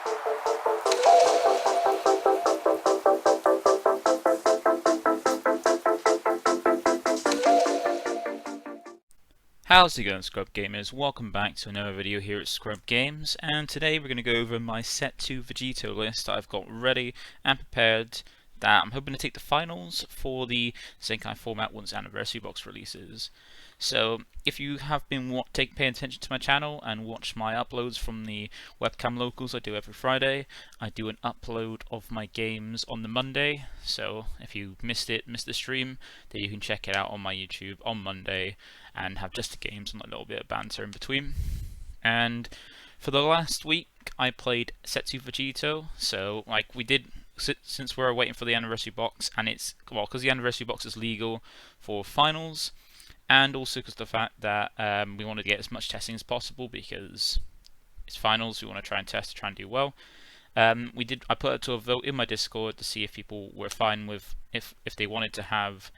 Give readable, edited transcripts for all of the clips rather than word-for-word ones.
How's it going, ScrubGamers? Welcome back to another video here at ScrubGames, and today we're going to go over my Set 2 Vegito list that I've got ready and prepared that I'm hoping to take the finals for the Zenkai format once Anniversary Box releases. So if you have been paying attention to my channel and watched my uploads from the webcam locals I do every Friday, I do an upload of my games on the Monday, so if you missed the stream, then you can check it out on my YouTube on Monday and have just the games and a little bit of banter in between. And for the last week I played Set 2 Vegito, so like we did, since we're waiting for the Anniversary Box, and it's, well, because the Anniversary Box is legal for finals, and also because of the fact that we wanted to get as much testing as possible because it's finals, we want to try and do well. I put it to a vote in my Discord to see if people were fine with if they wanted to have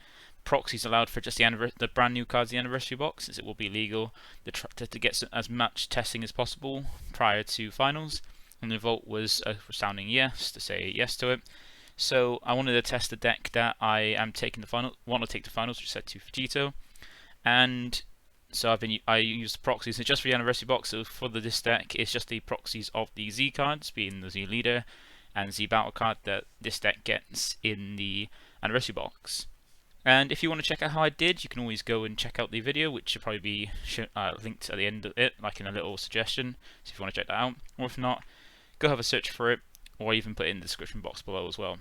proxies allowed for just the brand new cards, the Anniversary Box, since it will be legal to get as much testing as possible prior to finals. And the vote was a resounding yes, to say yes to it. So I wanted to test the deck that I am taking want to take the finals, which is Set 2 Vegito. And so I used the proxies just for the Anniversary Box. So for this deck, it's just the proxies of the Z cards, being the Z Leader and Z Battle card that this deck gets in the Anniversary Box. And if you want to check out how I did, you can always go and check out the video, which should probably be linked at the end of it, like in a little suggestion, so if you want to check that out. Or if not, go have a search for it, or even put it in the description box below as well.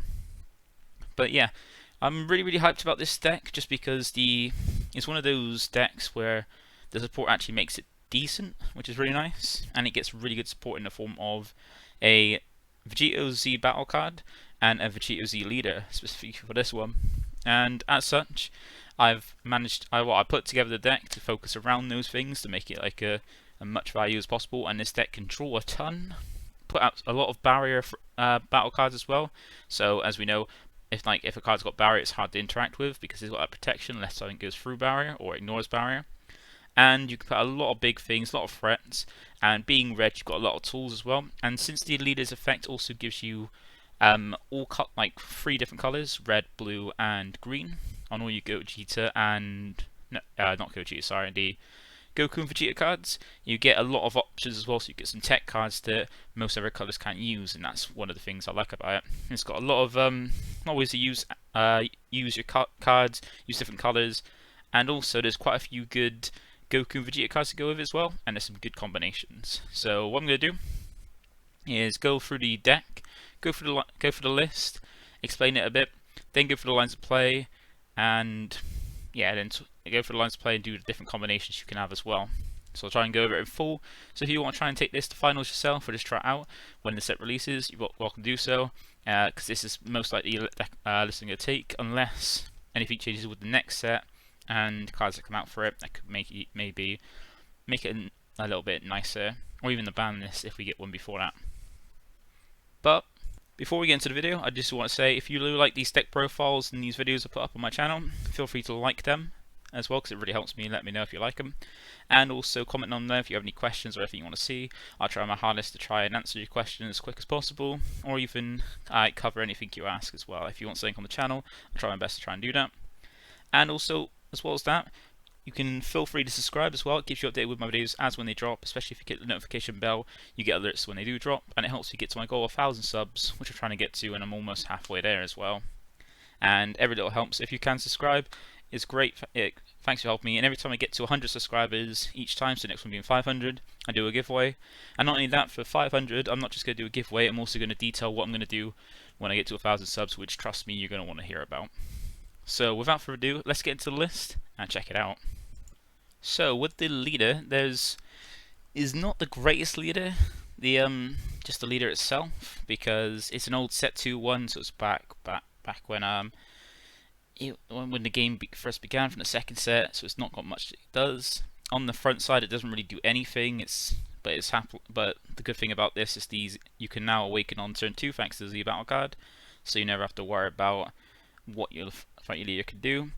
But yeah, I'm really hyped about this deck, just because it's one of those decks where the support actually makes it decent, which is really nice, and it gets really good support in the form of a Vegito Z Battle card and a Vegito Z Leader, specifically for this one. And as such, I put together the deck to focus around those things to make it like a much value as possible. And this deck can draw a ton, put out a lot of barrier battle cards as well. So as we know, if a card's got barrier, it's hard to interact with because it's got that protection unless something goes through barrier or ignores barrier. And you can put a lot of big things, a lot of threats. And being red, you've got a lot of tools as well. And since the leader's effect also gives you like 3 different colors, red, blue, and green, on all your Gogeta and not Gogeta, sorry, the Goku and Vegeta cards, you get a lot of options as well. So you get some tech cards that most other colors can't use, and that's one of the things I like about it. It's got a lot of ways to use your cards, use different colors, and also there's quite a few good Goku and Vegeta cards to go with as well, and there's some good combinations. So what I'm going to do is go through the deck, go for the list, explain it a bit, then go for the lines of play, and yeah, then go for the lines of play and do the different combinations you can have as well. So I'll try and go over it in full. So if you want to try and take this to finals yourself or just try it out when the set releases, you're welcome to do so, because this is most likely listing a take unless anything changes with the next set and cards that come out for it that could make it a little bit nicer, or even the ban list if we get one before that. But before we get into the video, I just want to say, if you really like these deck profiles and these videos I put up on my channel, feel free to like them as well, because it really helps me. Let me know if you like them, and also comment on there if you have any questions or anything you want to see. I'll try my hardest to try and answer your questions as quick as possible, or even cover anything you ask as well. If you want something on the channel, I'll try my best to try and do that. And also, as well as that, you can feel free to subscribe as well. It keeps you updated with my videos as when they drop, especially if you get the notification bell, you get alerts when they do drop, and it helps me get to my goal of 1,000 subs, which I'm trying to get to, and I'm almost halfway there as well. And every little helps. If you can subscribe, it's great. Thanks for helping me. And every time I get to 100 subscribers each time, so next one being 500, I do a giveaway. And not only that, for 500, I'm not just going to do a giveaway, I'm also going to detail what I'm going to do when I get to 1,000 subs, which, trust me, you're going to want to hear about. So without further ado, let's get into the list and check it out. So with the leader, is not the greatest leader, just the leader itself, because it's an old Set 2 one, so it's back when the game first began from the second set, so it's not got much it does. On the front side, it doesn't really do anything. But the good thing about this is you can now awaken on turn 2 thanks to the Z Battle card, so you never have to worry about what your leader can do.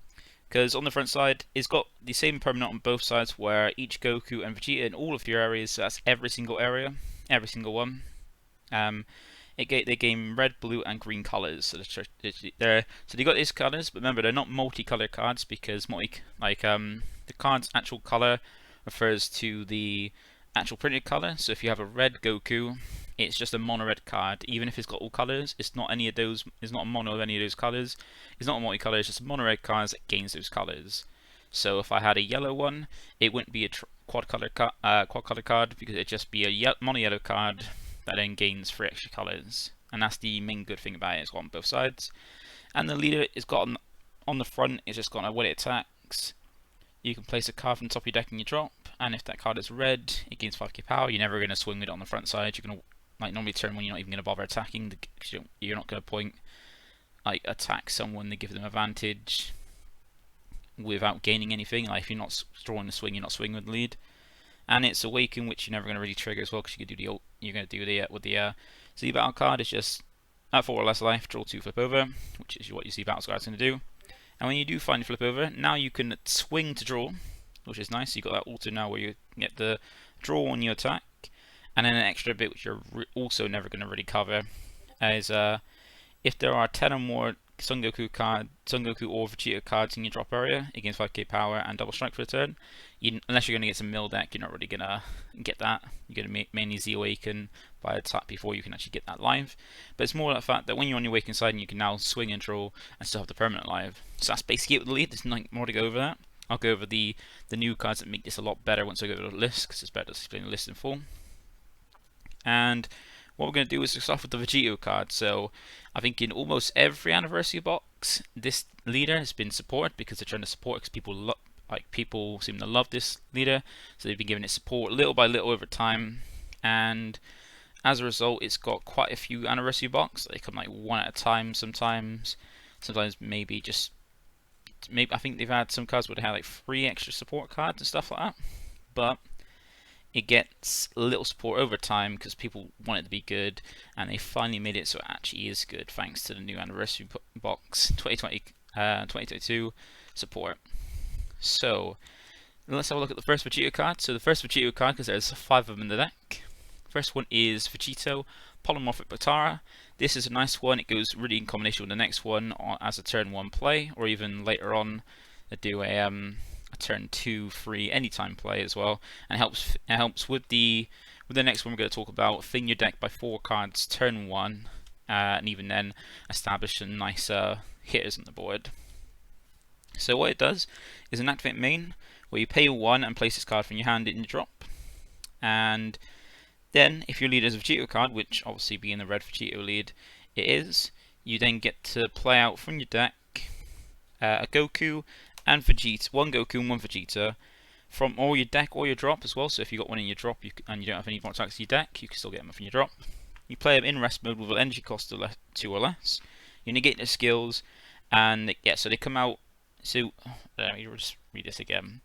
Because on the front side, it's got the same permanent on both sides, where each Goku and Vegeta in all of your areas, so that's every single area, every single one, They gain red, blue, and green colors. So they got these colors, but remember they're not multi-color cards because the card's actual color refers to the actual printed color. So if you have a red Goku, it's just a mono red card. Even if it's got all colors, it's not any of those. It's not a mono of any of those colors. It's not a multi-color. It's just a mono red card that gains those colors. So if I had a yellow one, it wouldn't be a quad color card because it'd just be a mono yellow card that then gains 3 extra colors. And that's the main good thing about it. It's got on both sides. And the leader is got on the front. It's just got when it attacks, you can place a card from the top of your deck and you drop. And if that card is red, it gains 5k power. You're never going to swing with it on the front side. You're going to normally turn when you're not even going to bother attacking. You're not going to attack someone to give them advantage without gaining anything. Like if you're not drawing the swing, you're not swinging with the lead. And it's Awaken, which you're never going to really trigger as well because you're going to do the Z Battle card. It's just at 4 or less life, draw 2 flip over, which is what your Z Battle card's going to do. And when you do find flip over, now you can swing to draw, which is nice. You've got that auto now where you get the draw on your attack, and then an extra bit which you're also never going to really cover is if there are 10 or more Son Goku or Vegito cards in your drop area, it gains 5k power and double strike for the turn. Unless you're going to get some mill deck, you're not really going to get that. You're going to mainly Z Awaken by a tap before you can actually get that live. But it's more the fact that when you're on your Awaken side, you can now swing and draw and still have the permanent live. So that's basically it with the lead. There's nothing more to go over that. I'll go over the new cards that make this a lot better once I go over the list, because it's better to explain the list in full. And what we're going to do is start off with the Vegito card. So I think in almost every anniversary box, this leader has been supported because they're trying to support it because people seem to love this leader. So they've been giving it support little by little over time. And as a result, it's got quite a few anniversary boxes. They come like one at a time sometimes. Sometimes I think they've had some cards where they had like 3 extra support cards and stuff like that. But it gets a little support over time because people want it to be good, and they finally made it so it actually is good thanks to the new anniversary box 2022 support. So let's have a look at the first Vegito card. So the first Vegito card, because there's 5 of them in the deck. First one is Vegito Polymorphic Potara. This is a nice one. It goes really in combination with the next one as a turn 1 play, or even later on they do a turn 2, 3 anytime play as well, and it helps with the next one we're going to talk about, thin your deck by 4 cards turn 1, and even then establish some nice hitters on the board. So what it does is an activate main where you pay 1 and place this card from your hand in your drop, and then if your leader is a Vegito card, which obviously being the red Vegito lead it is, you then get to play out from your deck a Goku and Vegeta, 1 Goku and 1 Vegeta from all your deck or your drop as well. So if you got one in your drop and you don't have any more attacks in your deck, you can still get them from your drop. You play them in rest mode with an energy cost of 2 or less. You negate their skills, and so they come out. So let me just read this again.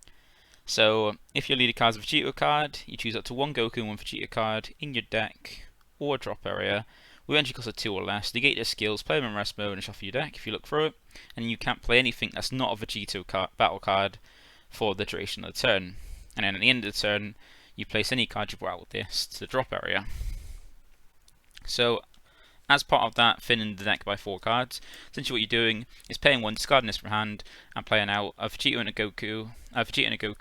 So if your leader card is a Vegito card, you choose up to 1 Goku and 1 Vegeta card in your deck or drop area with energy cost of 2 or less. Negate their skills, play them in rest mode, and shuffle your deck if you look through it. And you can't play anything that's not a Vegito battle card for the duration of the turn. And then at the end of the turn, you place any card you brought out with this to the drop area. So as part of that, thinning the deck by 4 cards, essentially what you're doing is paying 1, discarding this from hand, and playing out a Vegito and a Goku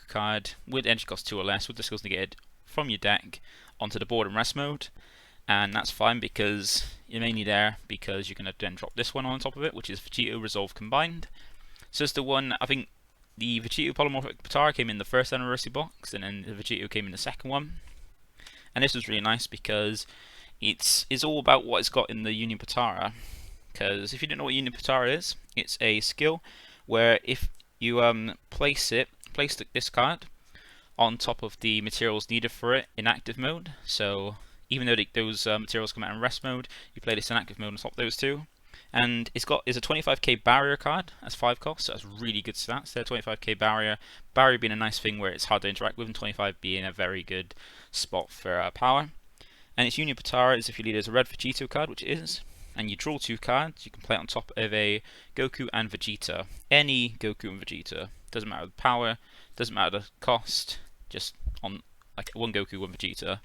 card with energy cost 2 or less, with the skills negated from your deck onto the board in rest mode. And that's fine because you're mainly there because you're going to then drop this one on top of it, which is Vegito Resolve Combined. So it's the one, I think the Vegito Polymorphic Potara came in the first anniversary box, and then the Vegito came in the second one. And this was really nice because it's all about what it's got in the Union Potara. Because if you don't know what Union Potara is, it's a skill where if you place this card on top of the materials needed for it in active mode. So even though those materials come out in rest mode, you play this in active mode on top of those 2. And it's a 25k barrier card, that's 5 costs, so that's really good stats there. 25k barrier being a nice thing where it's hard to interact with, and 25 being a very good spot for power. And its Union Potara is if your leader is a red Vegito card, which it is, and you draw 2 cards, you can play it on top of a Goku and Vegeta. Any Goku and Vegeta. Doesn't matter the power, doesn't matter the cost, just on like 1 Goku, 1 Vegeta.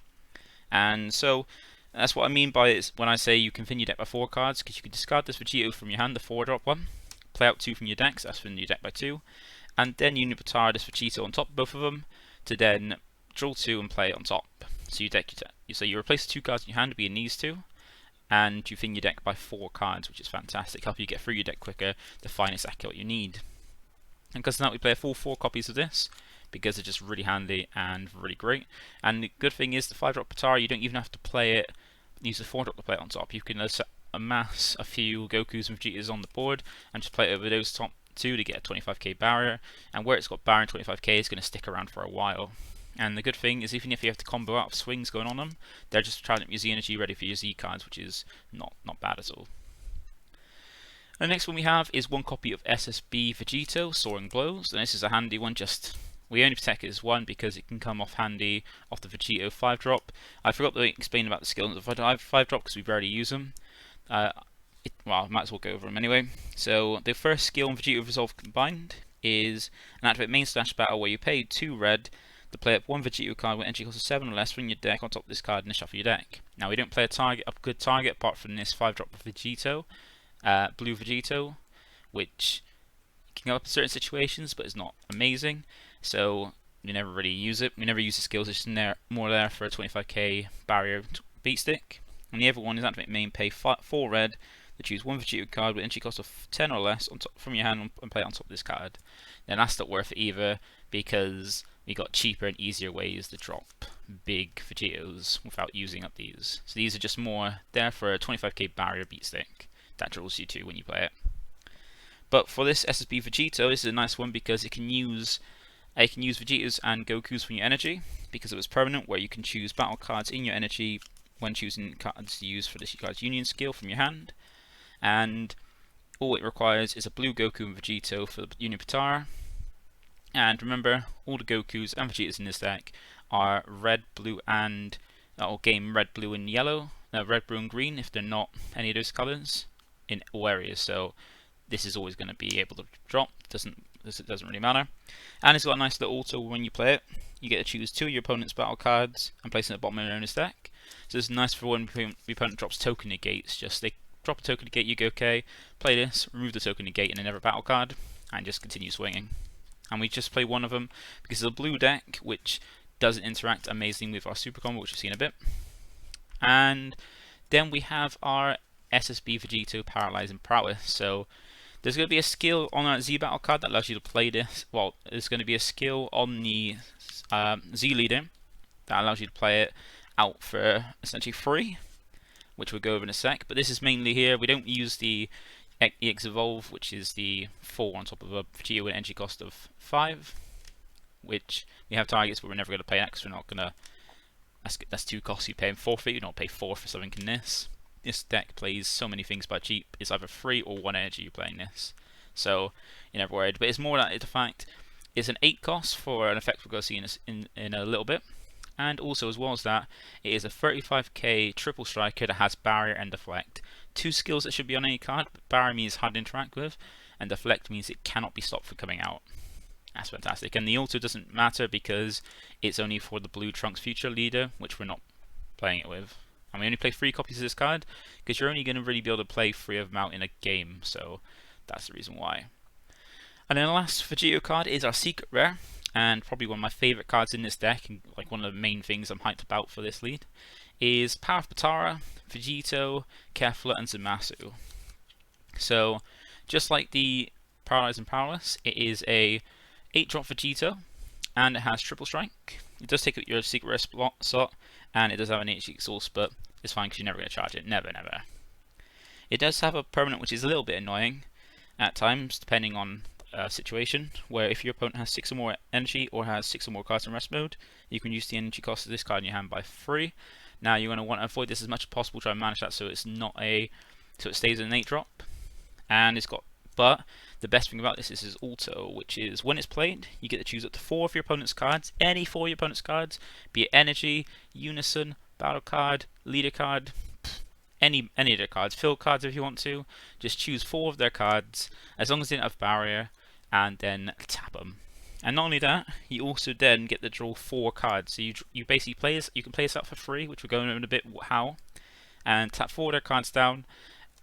And so That's what I mean by it when I say you can thin your deck by 4 cards, because you can discard this Vegito from your hand, the 4-drop one, play out 2 from your deck, so that's thin your deck by 2, and then you Potara this Vegito on top of both of them to then draw 2 and play it on top. So you replace the 2 cards in your hand being these 2, and you thin your deck by 4 cards, which is fantastic. Help you get through your deck quicker to find exactly what you need. And because of that, we play a full 4 copies of this, because they're just really handy and really great. And the good thing is the 5-drop Potara, you don't even have to play it, use the 4-drop to play it on top. You can amass a few Gokus and Vegetas on the board and just play it over those top 2 to get a 25k barrier. And where it's got barrier and 25k, it's going to stick around for a while. And the good thing is, even if you have to combo out of swings going on them, they're just trying to get your Z energy ready for your Z cards, which is not bad at all. And the next one we have is 1 copy of SSB Vegito, Soaring Blows, and this is a handy one. We only protect it as 1 because it can come off handy off the Vegito 5-drop. I forgot to explain about the skills of 5-drop because we rarely use them. Well, I might as well go over them anyway. So the first skill on Vegito Resolve Combined is an activate main slash battle where you pay 2 red to play up 1 Vegito card with entry cost of 7 or less from your deck on top of this card and shuffle your deck. Now we don't play a good target apart from this 5-drop Vegito, blue Vegito, which can go up in certain situations but is not amazing, so we never really use it. We never use the skills, it's just more there for a 25k barrier beat stick. And the other one is activate main, pay 4 red to choose 1 Vegito card with entry cost of 10 or less on top from your hand and play it on top of this card. Then that's not worth it either, because we got cheaper and easier ways to drop big Vegitos without using up these. So these are just more there for a 25k barrier beat stick that draws you 2 when you play it. But for this SSB Vegito, this is a nice one because it can use Vegitos and Gokus from your energy, because it was permanent, where you can choose battle cards in your energy when choosing cards to use for this card's union skill from your hand. And all it requires is a blue Goku and Vegito for the Union Potara. And remember, all the Gokus and Vegetas in this deck are red, blue, and game red, blue, and yellow. Red, blue, and green if they're not any of those colours in all areas. So this is always going to be able to drop. It doesn't really matter. And it's got a nice little auto when you play it. You get to choose 2 of your opponent's battle cards and place them at the bottom of your opponent's deck. So it's nice for when the opponent drops token negates. Just they drop a token negate, you go okay, play this, remove the token negate and another battle card, and just continue swinging. And we just play 1 of them because it's a blue deck which doesn't interact amazingly with our super combo, which we've seen a bit. And then we have our SSB Vegito Paralyzing Prowess. So there's going to be a skill on our Z battle card that allows you to play this. Well, there's going to be a skill on the Z leader that allows you to play it out for essentially free, which we'll go over in a sec. But this is mainly here. We don't use the EX Evolve, which is the 4 on top of a Vegito with an energy cost of 5, which we have targets, but we're never going to pay that because we're not going to. That's too costly paying 4 for it. You don't pay 4 for something in this. This deck plays so many things by cheap. It's either free or 1 energy you're playing this, so you're never worried. But it's more that the fact it's an 8 cost for an effect we're going to see in a little bit. And also, as well as that, it is a 35k triple striker that has barrier and deflect. 2 skills that should be on any card, but barrier means hard to interact with, and deflect means it cannot be stopped from coming out. That's fantastic. And the auto doesn't matter because it's only for the blue Trunks future leader, which we're not playing it with. And we only play 3 copies of this card because you're only going to really be able to play 3 of them out in a game, so that's the reason why. And then the last Vegito card is our secret rare, and probably one of my favourite cards in this deck, and like one of the main things I'm hyped about for this lead, is Power of Potara, Vegito, Kefla, and Zamasu. So, just like the Paralyze and Powerless, it is a 8-drop Vegito, and it has triple strike. It does take up your secret rare slot, and it does have an HP exhaust, but it's fine because you're never going to charge it. Never, never. It does have a permanent which is a little bit annoying at times, depending on situation, where if your opponent has 6 or more energy or has 6 or more cards in rest mode, you can use the energy cost of this card in your hand by 3. Now you're going to want to avoid this as much as possible, try and manage that so it's not so it stays an 8-drop. And it's got, but the best thing about this is auto, which is when it's played, you get to choose up to 4 of your opponent's cards, any 4 of your opponent's cards, be it energy, unison, battle card, leader card, any of their cards, field cards if you want to. Just choose 4 of their cards as long as they don't have barrier, and then tap them. And not only that, you also then get to draw 4 cards. So you basically play this. You can play this out for free, which we're going over in a bit how. and tap 4 their cards down,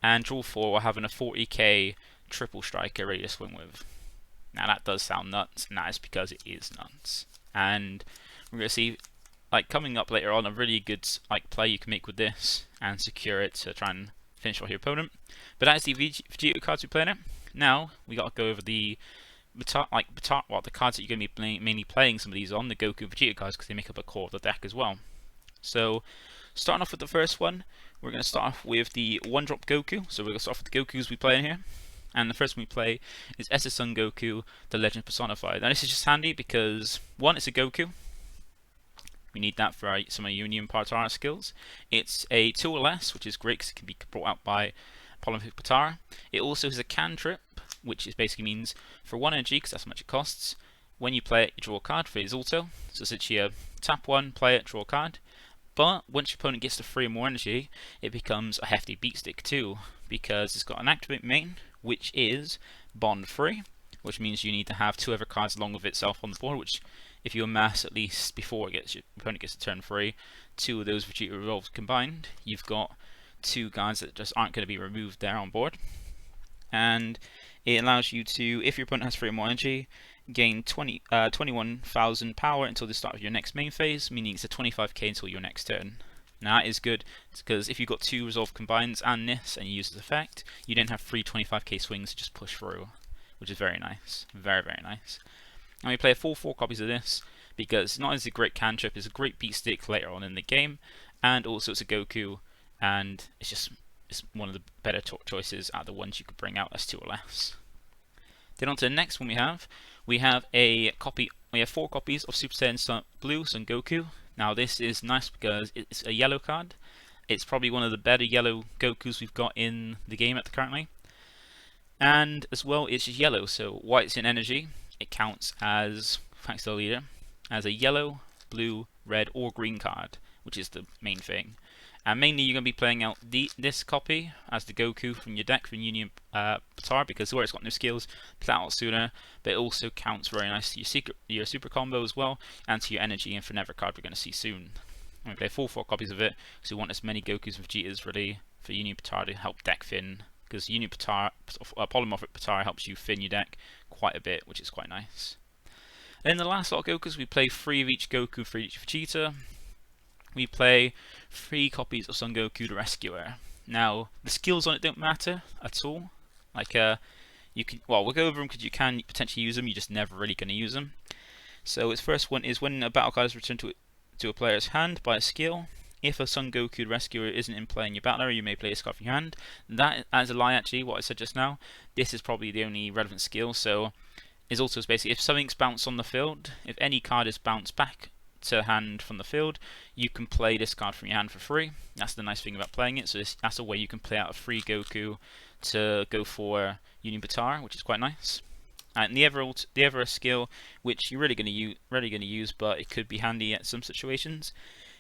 and draw 4 while having a 40k triple striker ready to swing with. Now that does sound nuts, and that is because it is nuts. And we're going to see, like, coming up later on, a really good like play you can make with this and secure it to try and finish off your opponent. But that is the Vegito cards we play in it. Now we got to go over the the cards that you're going to be mainly playing some of these on, the Goku and Vegeta cards, because they make up a core of the deck as well. So starting off with the first one, we're going to start off with the 1-drop Goku. So we're going to start off with the Gokus we play in here. And the first one we play is SS Son Goku, the Legend Personified. Now this is just handy because, one, it's a Goku. We need that for some of your Union Potara skills. It's a 2 or less, which is great because it can be brought out by Polymorphic Potara. It also is a cantrip, which basically means for 1 energy, because that's how much it costs, when you play it, you draw a card for his auto. So essentially, tap 1, play it, draw a card. But once your opponent gets to 3 or more energy, it becomes a hefty beat stick too, because it's got an activate main, which is bond free, which means you need to have 2 other cards along with itself on the board, which if you amass at least before your opponent gets to turn 3, 2 of those Vegeta revolves combined, you've got 2 cards that just aren't going to be removed there on board. And it allows you to, if your opponent has 3 or more energy, gain 21,000 power until the start of your next main phase, meaning it's a 25k until your next turn. Now that is good, because if you've got 2 resolve combines and this, and you use this effect, you then have 3 25k swings to just push through, which is very nice. Very, very nice. And we play a full 4 copies of this, because not only is it a great cantrip, it's a great beat stick later on in the game, and also it's a Goku, and it's one of the better choices out of the ones you could bring out as 2 or less. Then on to the next one we have a copy. We have 4 copies of Super Saiyan Blue Son Goku. Now this is nice because it's a yellow card. It's probably one of the better yellow Gokus we've got in the game currently. And as well, it's just yellow, so white's in energy. It counts as, thanks to the leader, as a yellow, blue, red, or green card, which is the main thing. And mainly you're going to be playing out this copy as the Goku from your deck from Union Potara, because where it's got no skills, play out sooner, but it also counts very nice to your super combo as well, and to your energy and for another card we're going to see soon. I'm going to play full 4 copies of it, because we want as many Gokus and Vegetas ready for Union Potara to help deck thin, because Union Potara, Polymorphic Potara helps you thin your deck quite a bit, which is quite nice. Then the last lot of Gokus, we play 3 of each Goku for each Vegeta. We play 3 copies of Son Goku the Rescuer. Now, the skills on it don't matter at all. Like, you can, well, we'll go over them because you can potentially use them, you're just never really going to use them. So its first one is when a battle card is returned to a player's hand by a skill. If a Son Goku the Rescuer isn't in play in your battle area, you may play a card from your hand. That is a lie actually, what I said just now. This is probably the only relevant skill, so it's also basically if something's bounced on the field, if any card is bounced back to hand from the field, you can play this card from your hand for free. That's the nice thing about playing it. So that's a way you can play out a free Goku to go for Union Potara, which is quite nice. And the other skill, which you're really going to use, but it could be handy at some situations,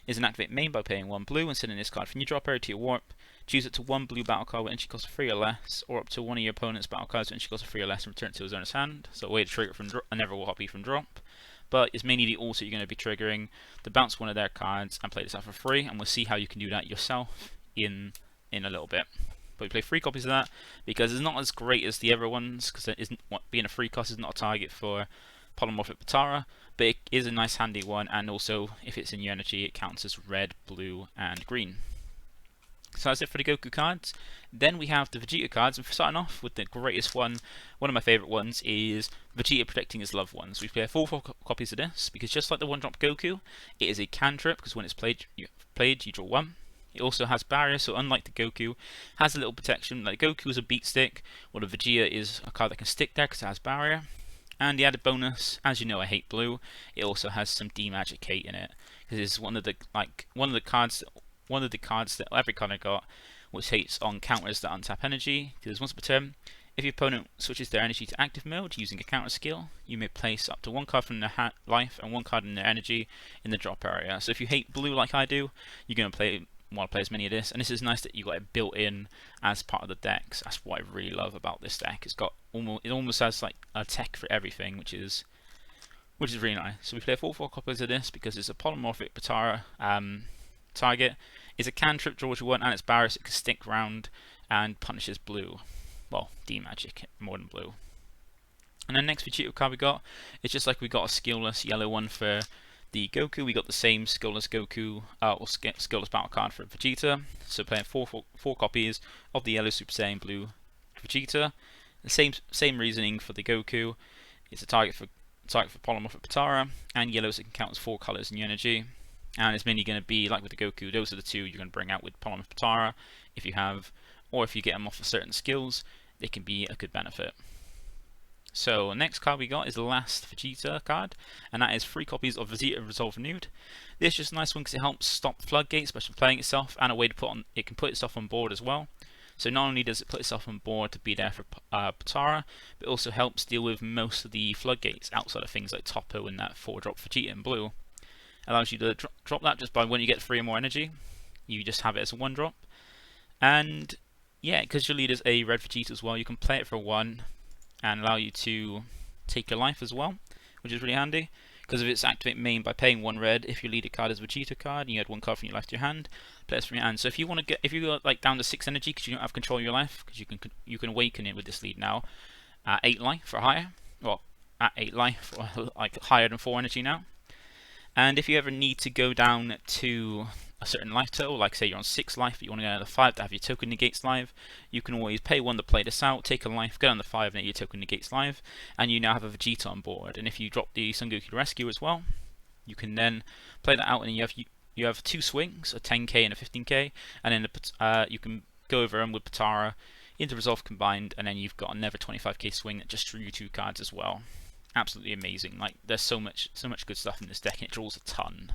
is an activate main by paying 1 blue and sending this card from your drop area to your warp. Choose it to 1 blue battle card with entry cost of 3 or less, or up to one of your opponent's battle cards with entry cost of 3 or less, and return it to his owner's hand. So a way to trigger it from another copy from drop. But it's mainly the auto you're going to be triggering to bounce one of their cards and play this out for free, and we'll see how you can do that yourself in a little bit. But we play 3 copies of that because it's not as great as the other ones, because being a free cost is not a target for Polymorphic Potara, but it is a nice handy one, and also if it's in your energy it counts as red, blue and green. So that's it for the Goku cards. Then we have the Vegeta cards, and for starting off with the greatest one of my favourite ones is Vegeta protecting his loved ones. We play 4 copies of this, because just like the 1-drop Goku, it is a cantrip, because when it's played, you draw 1. It also has barrier, so unlike the Goku, has a little protection. Like Goku is a beat stick, while the Vegeta is a card that can stick there because it has barrier. And the added bonus, as you know I hate blue, it also has some D-Magic-Kate in it, because it's one of the cards that every card I got, which hates on counters that untap energy, because once per turn, if your opponent switches their energy to active mode using a counter skill, you may place up to 1 card from their life and 1 card in their energy in the drop area. So if you hate blue like I do, you're going to want to play as many of this, and this is nice that you got it built in as part of the decks. That's what I really love about this deck. It almost has like a tech for everything, which is really nice. So we play 4 copies of this because it's a Polymorphic Potara target. It's a cantrip, draws you one, and it's barriers. It can stick round and punishes blue. Well, D-magic more than blue. And then next Vegito card we got, it's just like we got a skillless yellow one for the Goku. We got the same skillless Goku or skillless battle card for Vegeta. So playing four copies of the yellow Super Saiyan blue Vegeta. The same reasoning for the Goku. It's a target for polymorphic Potara, and yellows it can count as 4 colors in your energy. And it's mainly going to be like with the Goku. Those are the two you're going to bring out with polymorphic Potara if you have, or if you get them off of certain skills, they can be a good benefit. So next card we got is the last Vegeta card, and that is 3 copies of Vegeta Resolve Renewed. This is just a nice one because it helps stop floodgates, especially playing itself, and a way to put on. It can put itself on board as well. So not only does it put itself on board to be there for Potara, but it also helps deal with most of the floodgates outside of things like Toppo and that 4-drop Vegeta in blue. Allows you to drop that just by when you get 3 or more energy. You just have it as a 1-drop, and yeah, because your leader's a red Vegeta as well, you can play it for 1. And allow you to take your life as well, which is really handy. Because if it's activate main by paying 1 red, if your leader card is a Vegeta card, and you add 1 card from your life to your hand, play this from your hand. So if you want to if you go like down to 6 energy because you don't have control of your life, because you can awaken it with this lead now at 8 life or higher, well at 8 life or like higher than 4 energy now. And if you ever need to go down to a certain life total, like say you're on 6 life but you want to go down to 5 to have your token negates live, you can always pay 1 to play this out, take a life, go down to 5 and your token negates live, and you now have a Vegeta on board. And if you drop the Son Goku Rescue as well, you can then play that out, and you have 2 swings, a 10k and a 15k, and then you can go over them with Potara into Resolve combined, and then you've got another 25k swing that just drew you 2 cards as well. Absolutely amazing. Like, there's so much good stuff in this deck, and it draws a ton.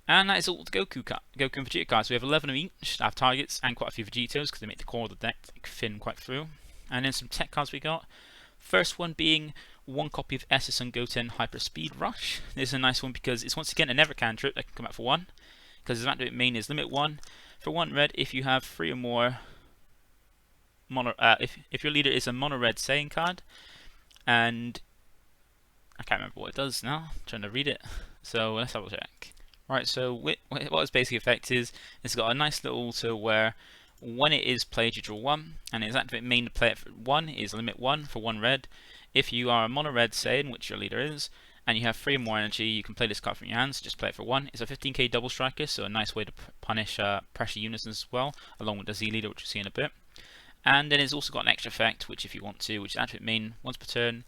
And that is all the Goku and Vegeta cards. We have 11 of each that have targets, and quite a few Vegetos because they make the core of the deck thin quite through. And then some tech cards we got. First one being 1 copy of SS and Goten Hyper Speed Rush. This is a nice one because it's once again a never cantrip that can come out for 1. Because its activate main is limit 1 for 1 red if you have 3 or more mono. If your leader is a mono red Saiyan card, and I can't remember what it does now. I'm trying to read it. So let's have a check. Right, so what its basic effect is, it's got a nice little auto where when it is played you draw 1, and its activate main to play it for 1 is limit 1 for 1 red. If you are a mono red Saiyan, which your leader is, and you have 3 or more energy, you can play this card from your hands, so just play it for 1. It's a 15k double striker, so a nice way to punish pressure units as well, along with the Z leader, which we'll see in a bit. And then it's also got an extra effect, which if you want to, which is activate main once per turn.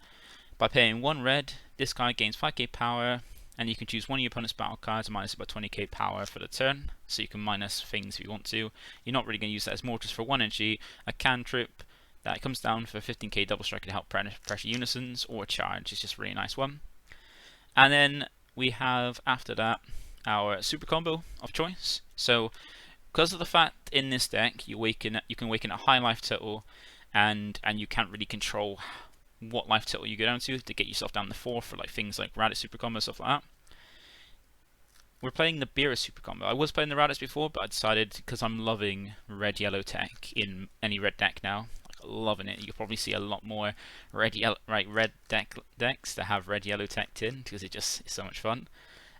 By paying 1 red, this card gains 5k power, and you can choose one of your opponent's battle cards and minus it by 20k power for the turn, so you can minus things if you want to. You're not really going to use that as more just for 1 energy, a cantrip that comes down for 15k double striker to help pressure unisons, or a charge. It's just a really nice one. And then we have, after that, our super combo of choice. So because of the fact in this deck you can awaken at high life total, and you can't really control what life total you go down to get yourself down to 4 for like things like Raditz super combo, stuff like that. We're playing the Beerus super combo. I was playing the Raditz before, but I decided, because I'm loving red yellow tech in any red deck now, like, loving it. You'll probably see a lot more red decks that have red yellow tech in, because it's so much fun.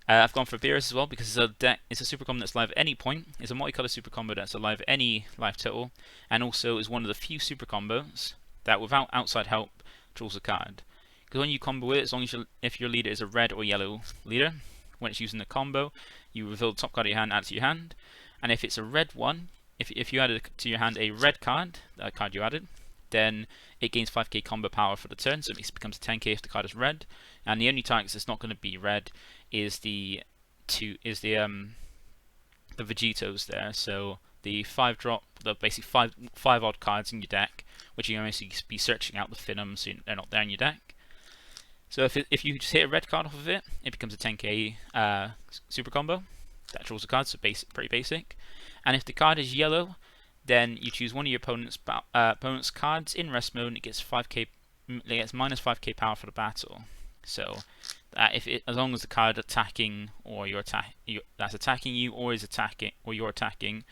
I've gone for Beerus as well because it's a super combo that's live at any point. It's a multicolour super combo that's alive at any life total, and also is one of the few super combos that without outside help draws a card. Because when you combo it, as long as if your leader is a red or yellow leader, when it's using the combo, you reveal the top card of your hand, add it to your hand, and if it's a red one, if you added to your hand a red card, that card you added, then it gains 5k combo power for the turn, so it becomes a 10k if the card is red. And the only targets that's not going to be red is the Vegetos there. So the 5-drop, the basic five odd cards in your deck, which you basically be searching out the Finum, so they're not there in your deck. So if you just hit a red card off of it, it becomes a 10k super combo that draws a card, so pretty basic. And if the card is yellow, then you choose one of your opponent's cards in rest mode, and it gets minus 5k power for the battle. So as long as the card attacking or that's attacking you or you're attacking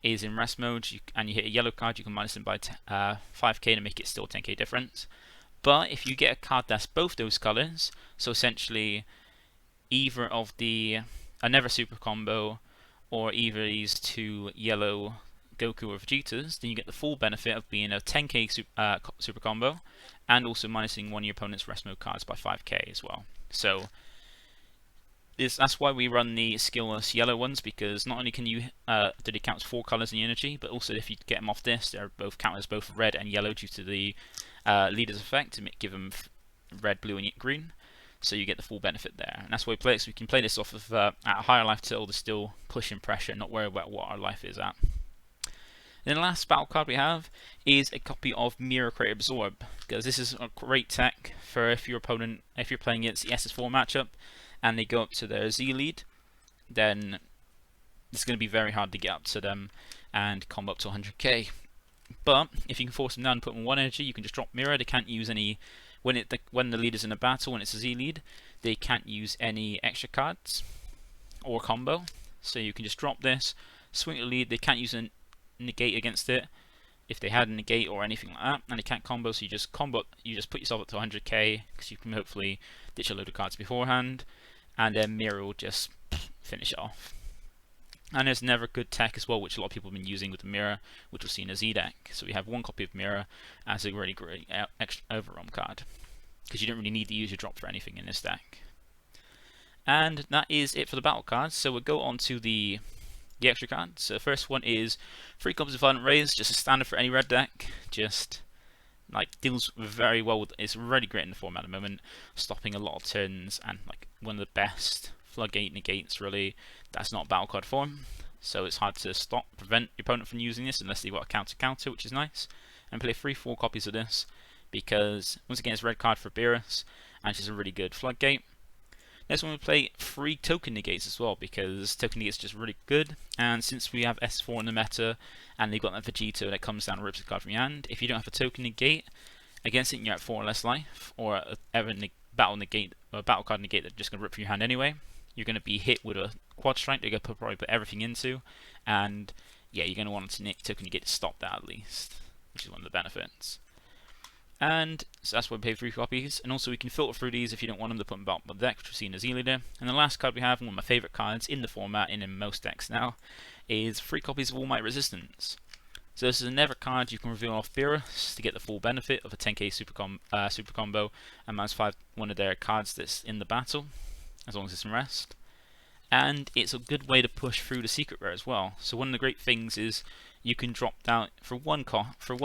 is in rest mode, and you hit a yellow card, you can minus them by 5k to make it still 10k difference. But if you get a card that's both those colors, so essentially either of the another super combo or either of these two yellow Goku or Vegetas, then you get the full benefit of being a 10k super combo, and also minusing one of your opponent's rest mode cards by 5k as well. So that's why we run the skillless yellow ones, because not only can you do they count as 4 colors in the energy, but also if you get them off this, they're both count as both red and yellow due to the leader's effect to give them red, blue, and green. So you get the full benefit there, and that's why we play it. So we can play this off of at a higher life till to still pushing pressure, not worry about what our life is at. Then the last battle card we have is a copy of Mirror Crate Absorb, because this is a great tech for if your opponent, if you're playing against the SS4 matchup and they go up to their Z lead, then it's going to be very hard to get up to them and combo up to 100k. But if you can force them down and put them on 1 energy, you can just drop Mirror. They can't use any, when the leader's in a battle, when it's a Z lead, they can't use any extra cards or combo. So you can just drop this, swing the lead. They can't use a negate against it if they had a negate or anything like that, and they can't combo. So you just put yourself up to 100k, because you can hopefully ditch a load of cards beforehand, and then Mirror will just finish it off. And there's never good tech as well, which a lot of people have been using with the Mirror, which we'll see in a Z deck. So we have 1 copy of Mirror as a really great extra overrun card, because you don't really need to use your drop for anything in this deck. And that is it for the battle cards. So we'll go on to the extra cards. So the first one is 3 copies of Violent Rays, just a standard for any red deck. Just like deals very well with, it's really great in the format at the moment, stopping a lot of turns, and like one of the best floodgate negates really that's not battle card form. So it's hard to prevent your opponent from using this unless they've got a counter, which is nice. And play 3-4 copies of this, because once again it's a red card for Beerus, and it's just a really good floodgate. Next one we play 3 token negates as well, because token negates are just really good, and since we have S4 in the meta and they've got that Vegito that comes down and rips the card from your hand, if you don't have a token negate against it and you're at 4 or less life, or a battle negate or a battle card negate that's just going to rip from your hand anyway, you're going to be hit with a quad strike they're going to probably put everything into, and yeah, you're going to want to token negate to stop that at least, which is one of the benefits. And so that's why we pay 3 copies, and also we can filter through these if you don't want them to put them back on the deck, which we've seen as E-Leader. And the last card we have, one of my favourite cards in the format and in most decks now, is 3 copies of All Might Resistance. So this is another card you can reveal off Beerus to get the full benefit of a 10k super combo and -5 one of their cards that's in the battle, as long as it's in rest. And it's a good way to push through the secret rare as well. So one of the great things is you can drop down for one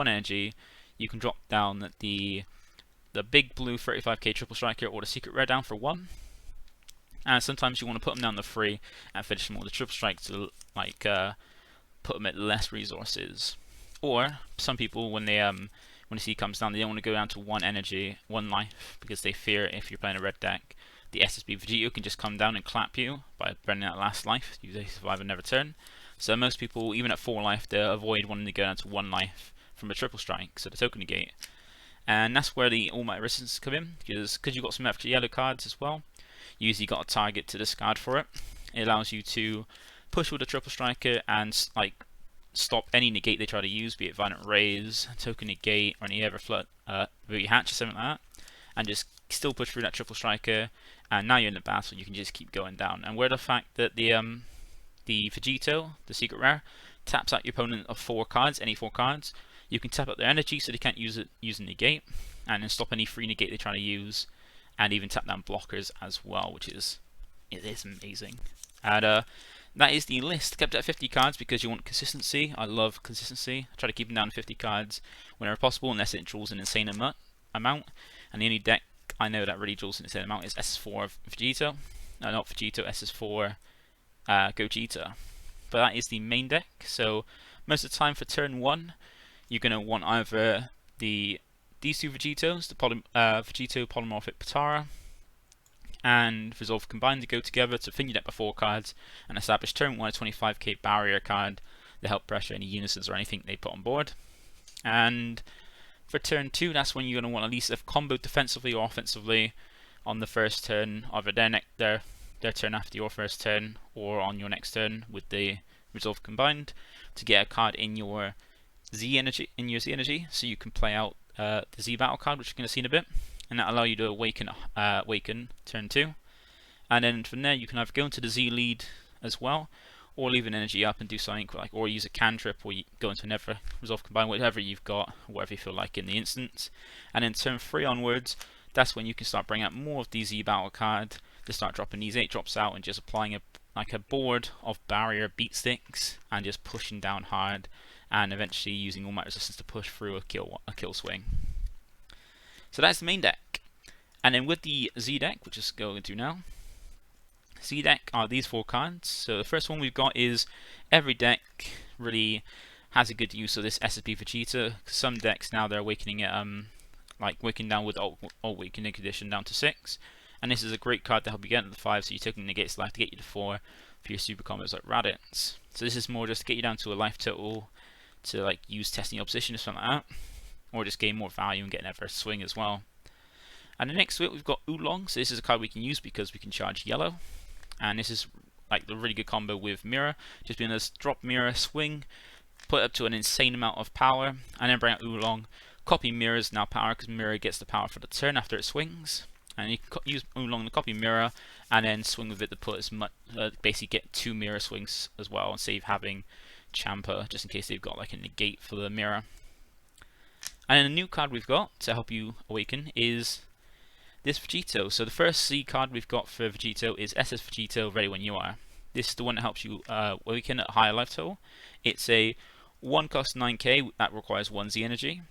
energy. You can drop down the big blue 35k triple striker or the secret rare down for 1. And sometimes you want to put them down to 3 and finish them with the triple strike to like put them at less resources. Or some people when they see comes down, they don't want to go down to 1 energy, 1 life, because they fear if you're playing a red deck, the SSB Vegito can just come down and clap you by burning that last life. They survive another turn. So most people, even at 4 life, they avoid wanting to go down to 1 life from a triple strike, so the token negate. And that's where the All Might Resistance come in, because you've got some extra yellow cards as well, you usually got a target to discard for it. It allows you to push with a triple striker and like stop any negate they try to use, be it Violent Rays, token negate, or any other flood booty hatch or something like that, and just still push through that triple striker. And now you're in the battle, you can just keep going down. And where the fact that the Vegito, the secret rare, taps out your opponent of 4 cards, any 4 cards, you can tap up their energy so they can't use a negate, and then stop any free negate they try to use, and even tap down blockers as well, which is amazing. And that is the list, kept at 50 cards because you want consistency. I love consistency. I try to keep them down to 50 cards whenever possible, unless it draws an insane amount. And the only deck I know that really draws an insane amount is SS4 of Vegito. No, not Vegito, SS4 Gogeta. But that is the main deck. So most of the time for turn 1, you're going to want either these 2 Vegitos, the Vegito Polymorphic Potara and Resolve combined to go together to fin your deck by 4 cards and establish turn 1 a 25k barrier card to help pressure any unisons or anything they put on board. And for turn 2, that's when you're going to want at least a combo defensively or offensively on the first turn, either their turn after your first turn or on your next turn with the Resolve combined, to get a card in your Z energy, so you can play out the Z battle card, which you're going to see in a bit, and that allow you to awaken turn 2. And then from there you can either go into the Z lead as well, or leave an energy up and do something like, or use a cantrip, or you go into another resolve combine, whatever you've got, whatever you feel like in the instance. And then turn 3 onwards, that's when you can start bringing out more of these Z battle card to start dropping these 8 drops out and just applying a board of barrier beat sticks and just pushing down hard, and eventually using all might resistance to push through a kill swing. So that's the main deck. And then with the Z deck, which is going to now, Z deck are these 4 cards. So the first one we've got is every deck really has a good use of this SSB Vegeta. Some decks now they're awakening it, like Awakening down with Awakening Condition down to 6. And this is a great card to help you get into the 5, so you're taking negates life to get you to 4 for your super combos like Raditz. So this is more just to get you down to a life total to like use testing your opposition or something like that, or just gain more value and get another swing as well. And the next to it we've got Oolong. So this is a card we can use because we can charge yellow, and this is like the really good combo with Mirror. Just being able to drop Mirror, swing, put it up to an insane amount of power, and then bring out Oolong. Copy Mirror's now power because Mirror gets the power for the turn after it swings. And you can use Oolong to copy Mirror and then swing with it to put as much, basically get 2 Mirror swings as well, and save having Champa just in case they've got like a negate for the Mirror. And then a new card we've got to help you awaken is this Vegito. So the first C card we've got for Vegito is SS Vegito, ready when you are. This is the one that helps you awaken at higher life total. It's a 1 cost 9k that requires 1 Z energy.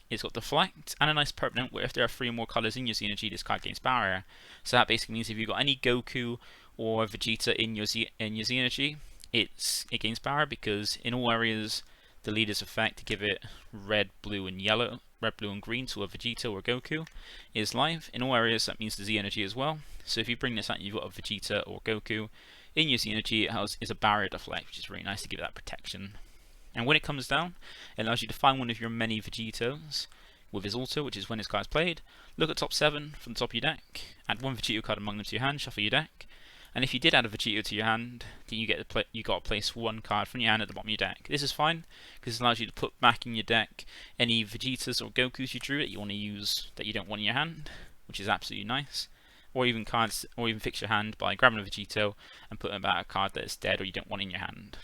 It's got Deflect and a nice permanent where if there are 3 or more colours in your Z energy, this card gains barrier. So that basically means if you've got any Goku or Vegeta in your Z energy, it gains barrier, because in all areas the leader's effect to give it red, blue and yellow, red, blue and green to a Vegeta or Goku is live. In all areas that means the Z energy as well. So if you bring this out and you've got a Vegeta or Goku in your Z energy, it is a barrier deflect, which is really nice to give it that protection. And when it comes down, it allows you to find one of your many Vegetos with his auto, which is when his card is played. Look at top 7 from the top of your deck, add 1 Vegito card among them to your hand, shuffle your deck, and if you did add a Vegito to your hand, then you got to place 1 card from your hand at the bottom of your deck. This is fine because it allows you to put back in your deck any Vegetas or Gokus you drew that you want to use that you don't want in your hand, which is absolutely nice. Or even cards, or even fix your hand by grabbing a Vegito and putting back a card that is dead or you don't want in your hand.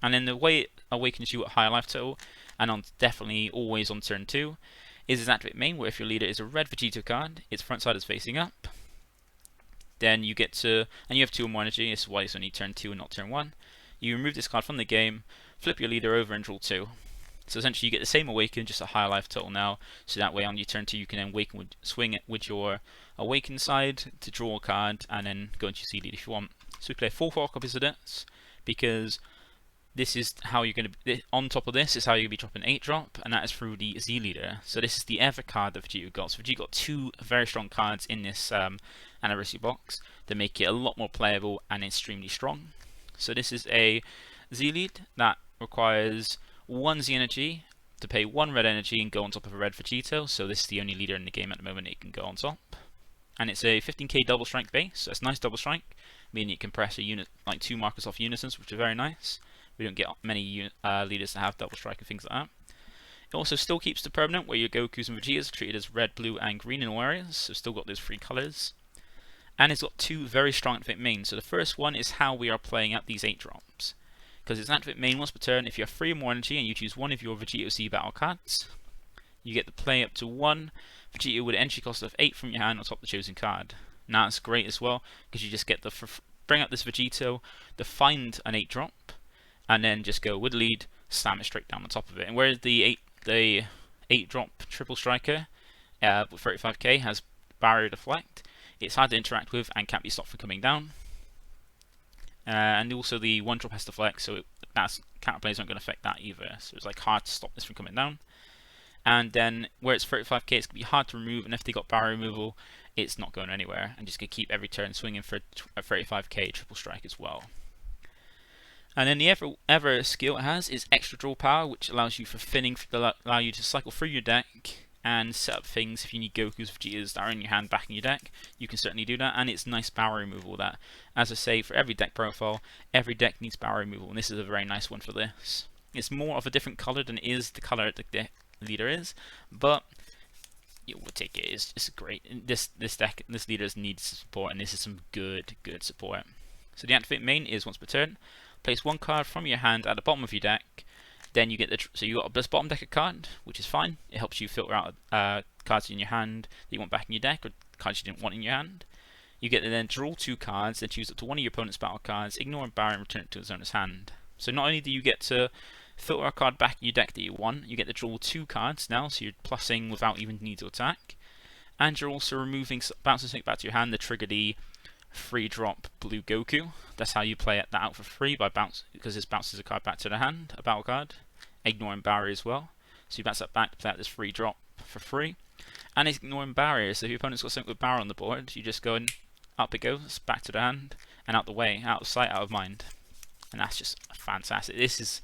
And then the way it awakens you at higher life total, and on definitely always on turn 2, is his activate main, where if your leader is a red Vegito card, its front side is facing up. Then you get to, and you have 2 or more energy, this is why it's only turn 2 and not turn 1. You remove this card from the game, flip your leader over and draw 2. So essentially you get the same awaken, just a higher life total now, so that way on your turn 2 you can then swing it with your awaken side to draw a card and then go into your C lead if you want. So we play 4 copies of this, because this is how you're going to, on top of this is how you're going to be dropping 8 drop, and that is through the Z leader. So this is the ever card that Vegito got. So Vegito got 2 very strong cards in this anniversary box that make it a lot more playable and extremely strong. So this is a Z lead that requires 1 Z energy to pay 1 red energy and go on top of a red Vegito. So this is the only leader in the game at the moment it can go on top. And it's a 15k double strike base, so it's nice double strike, meaning it can press a unit like 2 markers off unisons, which are very nice. We don't get many leaders that have double strike and things like that. It also still keeps the permanent where your Gokus and Vegetas are treated as red, blue and green in all areas, so still got those 3 colours. And it's got 2 very strong activate mains. So the first one is how we are playing out these 8 drops. Because it's an activate main once per turn, if you have 3 or more energy and you choose one of your Vegito Z battle cards, you get to play up to 1 Vegito with an entry cost of 8 from your hand on top of the chosen card. Now it's great as well, because you just get to bring out this Vegito to find an 8 drop, and then just go with lead, slam it straight down on top of it. And whereas the 8 drop triple striker with 35k has barrier deflect, it's hard to interact with and can't be stopped from coming down. And also the 1 drop has deflect, so that's counterplays aren't going to affect that either. So it's like hard to stop this from coming down. And then where it's 35k, it's going to be hard to remove, and if they got barrier removal, it's not going anywhere, and just going to keep every turn swinging for a 35k triple strike as well. And then the ever skill it has is extra draw power, which allows you allow you to cycle through your deck and set up things. If you need Gokus, Vegetas that are in your hand back in your deck, you can certainly do that. And it's nice barrier removal that, as I say, for every deck profile, every deck needs barrier removal, and this is a very nice one for this. It's more of a different colour than it is the colour the leader is, but you will take it. It's just great. This leader needs support, and this is some good support. So the activate main is once per turn, place one card from your hand at the bottom of your deck. Then you get so you got this bottom deck of card, which is fine. It helps you filter out cards in your hand that you want back in your deck, or cards you didn't want in your hand. You get to then draw 2 cards, then choose up to one of your opponent's battle cards, ignore and barrier, and return it to his owner's hand. So not only do you get to filter a card back in your deck that you want, you get to draw 2 cards now, so you're plussing without even need to attack. And you're also removing, bouncing something back to your hand to trigger the free drop blue Goku. That's how you play that out for free, by because this bounces a card back to the hand, a battle card, ignoring barrier as well. So you bounce that back to play out this free drop for free. And it's ignoring barriers, so if your opponent's got something with barrier on the board, you just go and up it goes, back to the hand, and out the way, out of sight, out of mind. And that's just fantastic. This is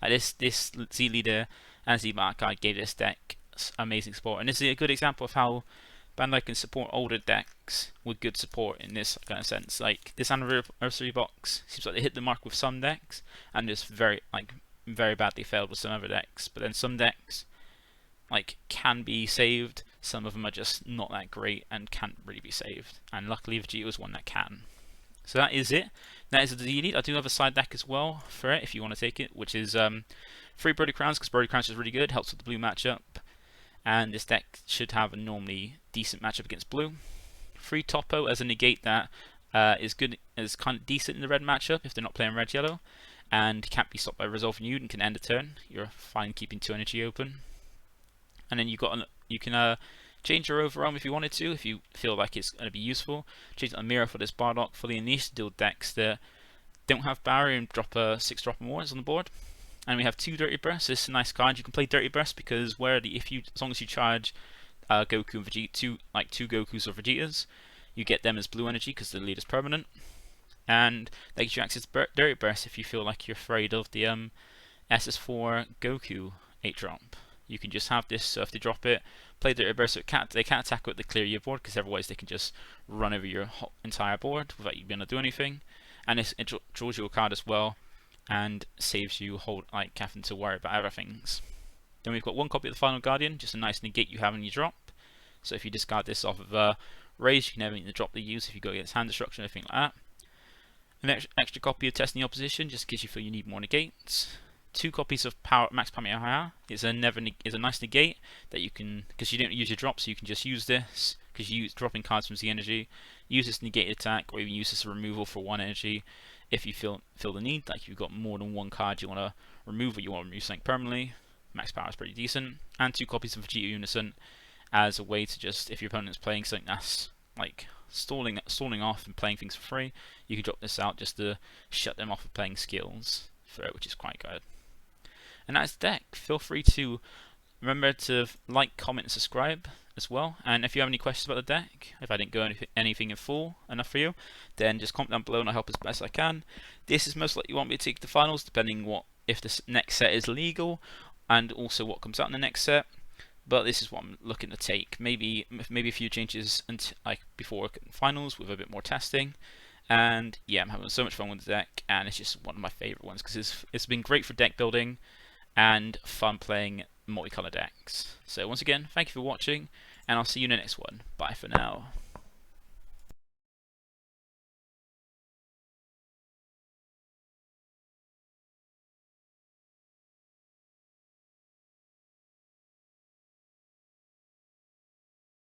this Z Leader and Z Mark card gave this deck amazing support, and this is a good example of how Bandai can support older decks with good support in this kind of sense. Like this anniversary box seems like they hit the mark with some decks, and just very badly failed with some other decks. But then some decks can be saved. Some of them are just not that great and can't really be saved. And luckily Vegito is one that can. So that is it. That is the Elite. I do have a side deck as well for it if you want to take it, which is 3 Brody Crowns, because Brody Crowns is really good, helps with the blue matchup. And this deck should have a normally decent matchup against blue. 3 Topo as a negate that is good, is kind of decent in the red matchup if they're not playing red-yellow. And can't be stopped by Resolve Nude and can end a turn. You're fine keeping 2 energy open. And then you can change your overwhelm if you wanted to, if you feel like it's going to be useful. Change a mirror for this Bardock for the Unleashed to deal decks that don't have barrier and drop a 6-drop or more on the board. And we have 2 Dirty Bursts. This is a nice card. You can play Dirty Burst because as long as you charge Goku and Vegeta, 2 Gokus or Vegetas, you get them as blue energy because the lead is permanent. And that gives you access to Dirty Burst if you feel like you're afraid of the SS4 Goku 8-drop. You can just have this, so if they drop it, play Dirty Burst, so they can't attack it to clear your board, because otherwise they can just run over your entire board without you being able to do anything. And it draws you a card as well, and saves you having to worry about other things. Then we've got 1 copy of the Final Guardian, just a nice negate you have in your drop. So if you discard this off of Raise, you can never need to drop the use if you go against hand destruction or anything like that. An extra copy of Testing the Opposition, just in case you feel you need more negates. 2 copies of Max Pamehaha is a nice negate that you can, because you don't use your drop, so you can just use this, because you use dropping cards from Z energy. Use this negate attack, or even use this removal for 1 energy if you feel the need, like you've got more than 1 card you want to remove, or you want to remove something permanently. Max power is pretty decent. And 2 copies of Vegito Unison as a way to just, if your opponent's playing something that's stalling off and playing things for free, you can drop this out just to shut them off of playing skills for it, which is quite good. And that's the deck. Feel free to remember to like, comment, and subscribe as well. And if you have any questions about the deck, if I didn't go anything in full enough for you, then just comment down below and I'll help as best I can. This is most likely you want me to take the finals, depending if the next set is legal, and also what comes out in the next set. But this is what I'm looking to take. Maybe a few changes before finals with a bit more testing. And yeah, I'm having so much fun with the deck, and it's just one of my favourite ones because it's been great for deck building and fun playing multicolour decks. So once again, thank you for watching, and I'll see you in the next one. Bye for now.